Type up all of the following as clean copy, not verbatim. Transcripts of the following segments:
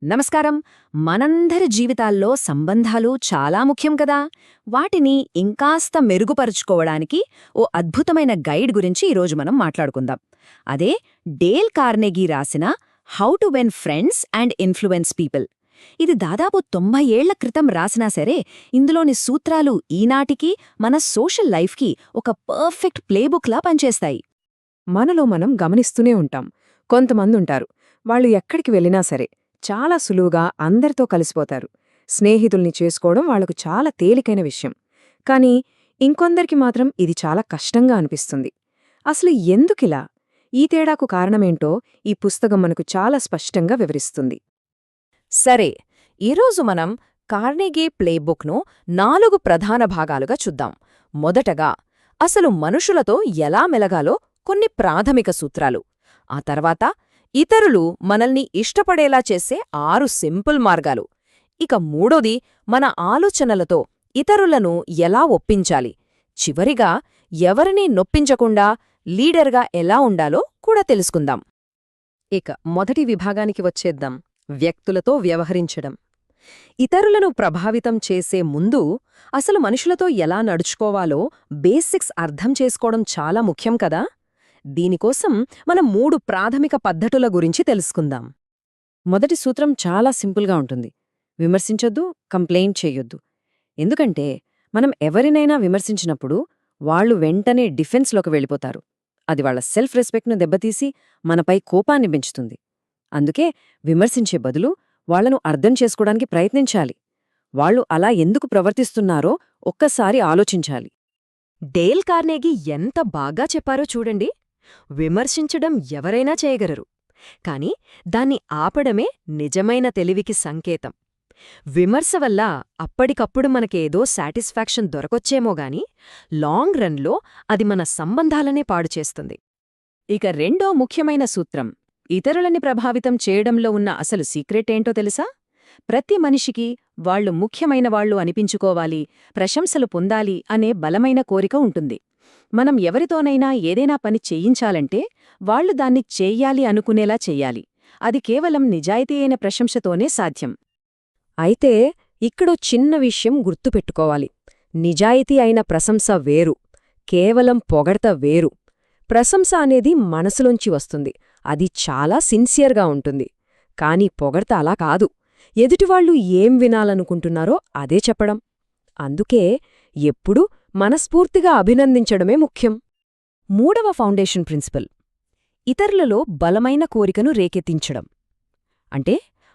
నమస్కారం. మనందరి జీవితాల్లో సంబంధాలు చాలా ముఖ్యం కదా. వాటిని ఇంకాస్త మెరుగుపరుచుకోవడానికి ఓ అద్భుతమైన గైడ్ గురించి ఈరోజు మనం మాట్లాడుకుందాం. అదే డేల్ కార్నెగీ రాసిన how to win friends and influence people. ఇది దాదాపు 90 ఏళ్ల క్రితం రాసినా సరే ఇందులోని సూత్రాలు ఈనాటికి మన సోషల్ లైఫ్కి ఒక పర్ఫెక్ట్ ప్లేబుక్లా పనిచేస్తాయి. మనలో మనం గమనిస్తూనే ఉంటాం. కొంతమందుంటారు, వాళ్ళు ఎక్కడికి వెళ్ళినా సరే చాలా సులువుగా అందరితో కలిసిపోతారు. స్నేహితుల్ని చేసుకోవడం వాళ్లకు చాలా తేలికైన విషయం. కానీ ఇంకొందరికి మాత్రం ఇది చాలా కష్టంగా అనిపిస్తుంది. అసలు ఎందుకిలా? ఈ తేడాకు కారణమేంటో ఈ పుస్తకం మనకు చాలా స్పష్టంగా వివరిస్తుంది. సరే, ఈరోజు మనం కార్నెగీ ప్లేబుక్ను 4 ప్రధాన భాగాలుగా చూద్దాం. మొదటగా అసలు మనుషులతో ఎలా మెలగాలో కొన్ని ప్రాథమిక సూత్రాలు. ఆ తర్వాత ఇతరులు మనల్ని ఇష్టపడేలా చేసే 6 సింపుల్ మార్గాలు. ఇక మూడోది మన ఆలోచనలతో ఇతరులను ఎలా ఒప్పించాలి. చివరిగా ఎవరినీ నొప్పించకుండా లీడర్గా ఎలా ఉండాలో కూడా తెలుసుకుందాం. ఇక మొదటి విభాగానికి వచ్చేద్దాం. వ్యక్తులతో వ్యవహరించడం. ఇతరులను ప్రభావితం చేసే ముందు అసలు మనుషులతో ఎలా నడుచుకోవాలో బేసిక్స్ అర్థం చేసుకోవడం చాలా ముఖ్యం కదా. దీనికోసం మనం 3 ప్రాథమిక పద్ధతుల గురించి తెలుసుకుందాం. మొదటి సూత్రం చాలా సింపుల్గా ఉంటుంది. విమర్శించొద్దు, కంప్లైంట్ చెయ్యొద్దు. ఎందుకంటే మనం ఎవరినైనా విమర్శించినప్పుడు వాళ్లు వెంటనే డిఫెన్స్లోకి వెళ్ళిపోతారు. అది వాళ్ల సెల్ఫ్ రెస్పెక్ట్ను దెబ్బతీసి మనపై కోపాన్ని పెంచుతుంది. అందుకే విమర్శించే బదులు వాళ్లను అర్థం చేసుకోవడానికి ప్రయత్నించాలి. వాళ్లు అలా ఎందుకు ప్రవర్తిస్తున్నారో ఒక్కసారి ఆలోచించాలి. డేల్ కార్నెగీ ఎంత బాగా చెప్పారో చూడండి. విమర్శించడం ఎవరైనా చేయగలరు, కాని దాన్ని ఆపడమే నిజమైన తెలివికి సంకేతం. విమర్శ వల్ల అప్పటికప్పుడు మనకేదో సాటిస్ఫాక్షన్ దొరకొచ్చేమోగాని లాంగ్ రన్లో అది మన సంబంధాలనే పాడుచేస్తుంది. ఇక రెండో ముఖ్యమైన సూత్రం, ఇతరులని ప్రభావితం చేయడంలో ఉన్న అసలు సీక్రెట్ ఏంటో తెలుసా? ప్రతి మనిషికి వాళ్లు ముఖ్యమైనవాళ్లు అనిపించుకోవాలి, ప్రశంసలు పొందాలి అనే బలమైన కోరిక ఉంటుంది. మనం ఎవరితోనైనా ఏదైనా పని చేయించాలంటే వాళ్లు దాన్ని చెయ్యాలి అనుకునేలా చెయ్యాలి. అది కేవలం నిజాయితీ అయిన ప్రశంసతోనే సాధ్యం. అయితే ఇక్కడో చిన్న విషయం గుర్తుపెట్టుకోవాలి. నిజాయితీ అయిన ప్రశంస వేరు, కేవలం పొగడ్త వేరు. ప్రశంస అనేది మనసులోంచి వస్తుంది, అది చాలా సిన్సియర్గా ఉంటుంది. కాని పొగడ్త అలా కాదు, ఎదుటివాళ్లు ఏం వినాలనుకుంటున్నారో అదే చెప్పడం. అందుకే ఎప్పుడూ మనస్ఫూర్తిగా అభినందించడమే ముఖ్యం. మూడవ ఫౌండేషన్ ప్రిన్సిపల్, ఇతరులలో బలమైన కోరికను రేకెత్తించడం. అంటే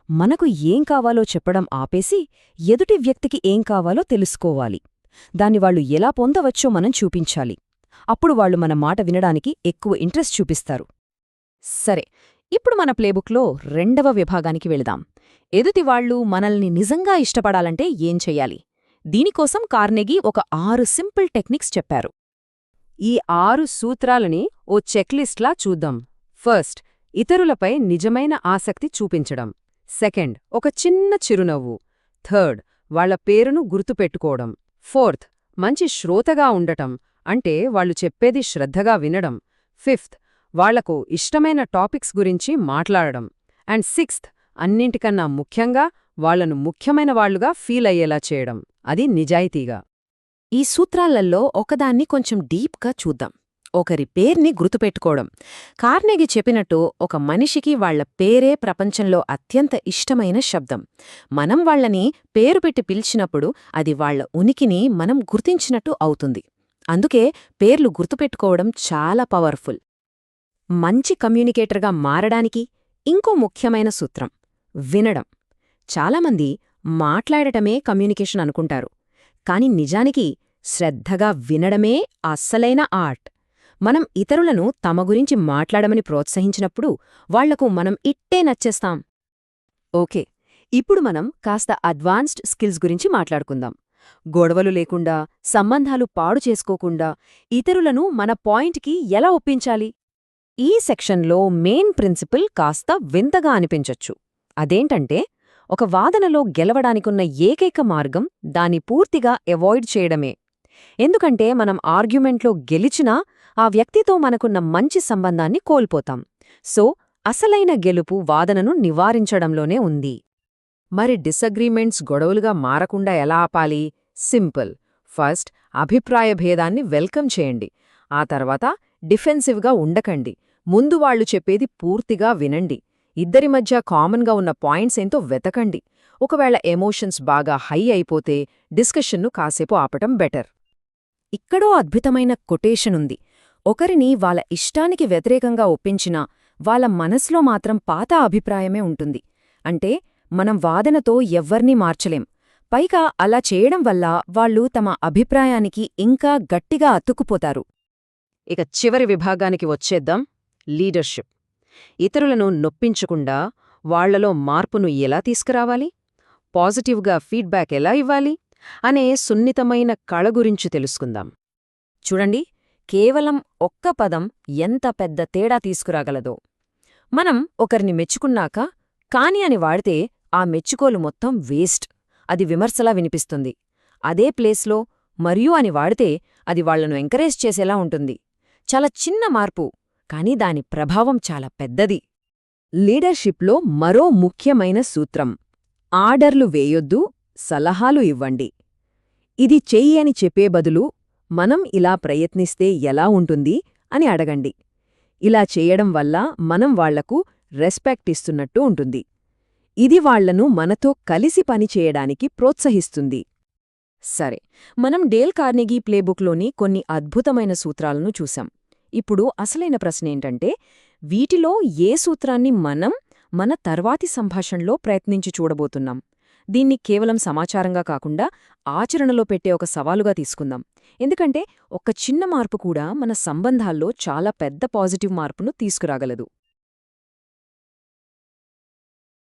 మనకు ఏం కావాలో చెప్పడం ఆపేసి ఎదుటి వ్యక్తికి ఏం కావాలో తెలుసుకోవాలి. దాన్ని వాళ్లు ఎలా పొందవచ్చో మనం చూపించాలి. అప్పుడు వాళ్లు మన మాట వినడానికి ఎక్కువ ఇంట్రెస్ట్ చూపిస్తారు. సరే, ఇప్పుడు మన ప్లేబుక్లో రెండవ విభాగానికి వెళదాం. ఎదుటివాళ్లు మనల్ని నిజంగా ఇష్టపడాలంటే ఏం చెయ్యాలి? దీనికోసం కార్నెగీ ఒక 6 సింపుల్ టెక్నిక్స్ చెప్పారు. ఈ 6 సూత్రాలని ఓ చెక్లిస్ట్లా చూద్దాం. ఫస్ట్, ఇతరులపై నిజమైన ఆసక్తి చూపించడం. సెకండ్, ఒక చిన్న చిరునవ్వు. థర్డ్, వాళ్ల పేరును గుర్తుపెట్టుకోవడం. ఫోర్త్, మంచి శ్రోతగా ఉండటం, అంటే వాళ్లు చెప్పేది శ్రద్ధగా వినడం. ఫిఫ్త్, వాళ్లకు ఇష్టమైన టాపిక్స్ గురించి మాట్లాడడం. అండ్ సిక్స్త్, అన్నింటికన్నా ముఖ్యంగా వాళ్లను ముఖ్యమైన వాళ్లుగా ఫీల్ అయ్యేలా చేయడం, అది నిజాయితీగా. ఈ సూత్రాలలో ఒకదాన్ని కొంచెం డీప్గా చూద్దాం. ఒకరి పేర్ని గుర్తుపెట్టుకోవడం. కార్నెగీ చెప్పినట్టు ఒక మనిషికి వాళ్ల పేరే ప్రపంచంలో అత్యంత ఇష్టమైన శబ్దం. మనం వాళ్లని పేరు పెట్టి పిలిచినప్పుడు అది వాళ్ల ఉనికిని మనం గుర్తించినట్టు అవుతుంది. అందుకే పేర్లు గుర్తుపెట్టుకోవడం చాలా పవర్ఫుల్. మంచి కమ్యూనికేటర్గా మారడానికి ఇంకో ముఖ్యమైన సూత్రం, వినడం. చాలామంది మాట్లాడటమే కమ్యూనికేషన్ అనుకుంటారు, కాని నిజానికి శ్రద్ధగా వినడమే అస్సలైన ఆర్ట్. మనం ఇతరులను తమ గురించి మాట్లాడమని ప్రోత్సహించినప్పుడు వాళ్లకు మనం ఇట్టే నచ్చేస్తాం. ఓకే, ఇప్పుడు మనం కాస్త అడ్వాన్స్డ్ స్కిల్స్ గురించి మాట్లాడుకుందాం. గొడవలు లేకుండా, సంబంధాలు పాడు చేసుకోకుండా ఇతరులను మన పాయింట్కి ఎలా ఒప్పించాలి? ఈ సెక్షన్లో మెయిన్ ప్రిన్సిపుల్ కాస్త వింతగా అనిపించొచ్చు. అదేంటంటే, ఒక వాదనలో గెలవడానికున్న ఏకైక మార్గం దాన్ని పూర్తిగా అవాయిడ్ చేయడమే. ఎందుకంటే మనం ఆర్గ్యుమెంట్లో గెలిచినా ఆ వ్యక్తితో మనకున్న మంచి సంబంధాన్ని కోల్పోతాం. సో అసలైన గెలుపు వాదనను నివారించడంలోనే ఉంది. మరి డిసగ్రీమెంట్స్ గొడవలుగా మారకుండా ఎలా ఆపాలి? సింపుల్. ఫస్ట్, అభిప్రాయ భేదాన్ని వెల్కమ్ చేయండి. ఆ తర్వాత డిఫెన్సివ్గా ఉండకండి. ముందు వాళ్ళు చెప్పేది పూర్తిగా వినండి. ఇద్దరి మధ్య కామన్గా ఉన్న పాయింట్స్ ఏంతో వెతకండి. ఒకవేళ ఎమోషన్స్ బాగా హై అయిపోతే డిస్కషన్ను కాసేపు ఆపటం బెటర్. ఇక్కడో అద్భుతమైన కొటేషనుంది. ఒకరిని వాళ్ళ ఇష్టానికి వ్యతిరేకంగా ఒప్పించినా వాళ్ళ మనసులో మాత్రం పాత అభిప్రాయమే ఉంటుంది. అంటే మనం వాదనతో ఎవ్వర్నీ మార్చలేం. పైగా అలా చేయడం వల్ల వాళ్ళు తమ అభిప్రాయానికి ఇంకా గట్టిగా అతుక్కుపోతారు. ఇక చివరి విభాగానికి వచ్చేద్దాం, లీడర్షిప్. ఇతరులను నొప్పించకుండా వాళ్లలో మార్పును ఎలా తీసుకురావాలి, పాజిటివ్గా ఫీడ్బ్యాక్ ఎలా ఇవ్వాలి అనే సున్నితమైన కళ గురించి తెలుసుకుందాం. చూడండి, కేవలం ఒక్క పదం ఎంత పెద్ద తేడా తీసుకురాగలదో. మనం ఒకరిని మెచ్చుకున్నాక కాని అని వాడితే ఆ మెచ్చుకోలు మొత్తం వేస్ట్. అది విమర్శలా వినిపిస్తుంది. అదే ప్లేస్లో మరియు అని వాడితే అది వాళ్లను ఎంకరేజ్ చేసేలా ఉంటుంది. చాలా చిన్న మార్పు, కానీ దాని ప్రభావం చాలా పెద్దది. లీడర్షిప్లో మరో ముఖ్యమైన సూత్రం: ఆర్డర్లు వేయొద్దు, సలహాలు ఇవ్వండి. ఇది చెయ్యి అని చెప్పే బదులు మనం ఇలా ప్రయత్నిస్తే ఎలా ఉంటుంది అని అడగండి. ఇలా చేయడం వల్ల మనం వాళ్లకు రెస్పెక్ట్ ఇస్తున్నట్టు ఉంటుంది. ఇది వాళ్లను మనతో కలిసి పనిచేయడానికి ప్రోత్సహిస్తుంది. సరే, మనం డేల్ కార్నెగీ ప్లేబుక్లోని కొన్ని అద్భుతమైన సూత్రాలను చూశాం. ఇప్పుడు అసలైన ప్రశ్నేంటంటే, వీటిలో ఏ సూత్రాన్ని మనం మన తర్వాతి సంభాషణలో ప్రయత్నించి చూడబోతున్నాం? దీన్ని కేవలం సమాచారంగా కాకుండా ఆచరణలో పెట్టే ఒక సవాలుగా తీసుకుందాం. ఎందుకంటే ఒక్క చిన్న మార్పు కూడా మన సంబంధాల్లో చాలా పెద్ద పాజిటివ్ మార్పును తీసుకురాగలదు.